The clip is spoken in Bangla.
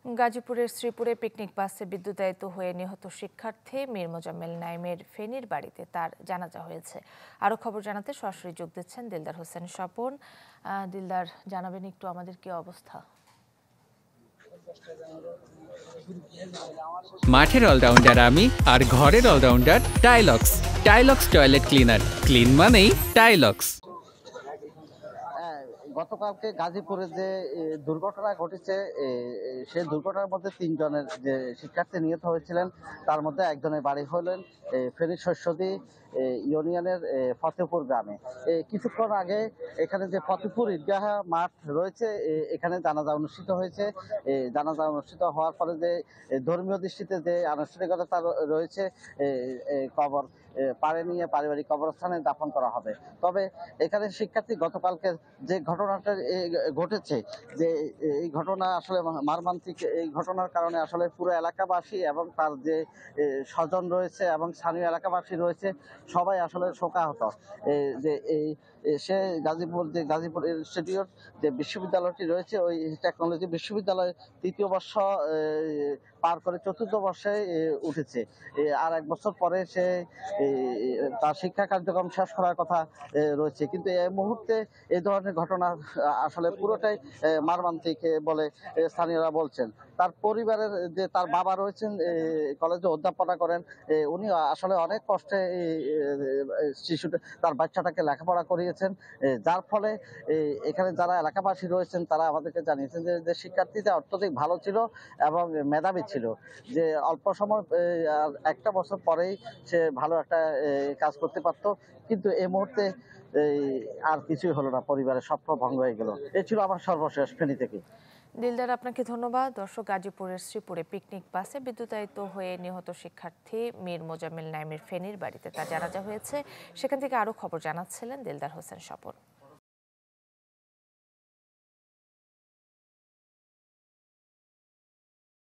গাজীপুরের শ্রীপুরে পিকনিক বাসে বিদ্যুতায়িত হয়ে নিহত শিক্ষার্থী মীর মোজাম্মেল নাইমের ফেনীর বাড়িতে তার জানাজা হয়েছে। আরো খবর জানাতে সরাসরি যোগ দিচ্ছেন দিলদার হোসেন স্বপন। দিলদার, জানাবেন একটু আমাদের কি অবস্থা? মাঠের অলরাউন্ডার আমি, আর ঘরের allrounder Tilex. Tilex toilet cleaner, clean মানেই টাইলক্স। গতকালকে গাজীপুরে যে দুর্ঘটনা ঘটেছে, সেই দুর্ঘটনার মধ্যে 3 জনের যে শিক্ষার্থী নিহত হয়েছিলেন, তার মধ্যে একজনের বাড়ি হলেন ফেনী শস্যদী ইউনিয়নের ফতেপুর গ্রামে। কিছুক্ষণ আগে এখানে যে ফতেপুর ঈদগাহ মাঠ রয়েছে, এখানে জানাজা অনুষ্ঠিত হয়েছে। জানাজা অনুষ্ঠিত হওয়ার পরে যে ধর্মীয় দৃষ্টিতে যে আনুষ্ঠানিকতা রয়েছে, কবর পাড়ে নিয়ে পারিবারিক কবরস্থানে দাফন করা হবে। তবে এখানে শিক্ষার্থী গতকালকে যে ঘটনাটা ঘটেছে, যে এই ঘটনা আসলে মর্মান্তিক। এই ঘটনার কারণে আসলে পুরো এলাকাবাসী এবং তার যে স্বজন রয়েছে এবং স্থানীয় এলাকাবাসী রয়েছে, সবাই আসলে শোকাহত। যে এই সে গাজীপুর ইনস্টিটিউট যে বিশ্ববিদ্যালয়টি রয়েছে, ওই টেকনোলজি বিশ্ববিদ্যালয় 3য় বর্ষ পার করে 4র্থ বর্ষে উঠেছে। আর 1 বছর পরে সে তার শিক্ষা কার্যক্রম শেষ করার কথা রয়েছে। কিন্তু এই মুহূর্তে এই ধরনের ঘটনা আসলে পুরোটাই মর্মান্তিক বলে স্থানীয়রা বলছেন। তার পরিবারের যে তার বাবা রয়েছেন, কলেজে অধ্যাপনা করেন, উনি আসলে অনেক কষ্টে শিশুটা তার বাচ্চাটাকে লেখাপড়া করিয়েছেন। যার ফলে এখানে যারা এলাকাবাসী রয়েছেন তারা আমাদেরকে জানিয়েছেন যে শিক্ষার্থীটা অত্যধিক ভালো ছিল এবং মেধাবী ছিল, যে অল্প সময় 1টা বছর পরেই সে ভালো একটা কাজ করতে পারতো। কিন্তু এই মুহূর্তে আর কিছুই হলো না, পরিবারের স্বপ্ন ভঙ্গ হয়ে গেল। এই ছিল আমার সর্বশেষ ফেনী থেকে। দিলদার, আপনাকে ধন্যবাদ। দর্শক, গাজীপুরের শ্রীপুরে পিকনিক বাসে বিদ্যুতায়িত হয়ে নিহত শিক্ষার্থী মীর মোজাম্মেল নাইমের ফেনীর বাড়িতে তার জানাজা হয়েছে। সেখান থেকে আরো খবর জানাচ্ছিলেন দিলদার হোসেন স্বপন।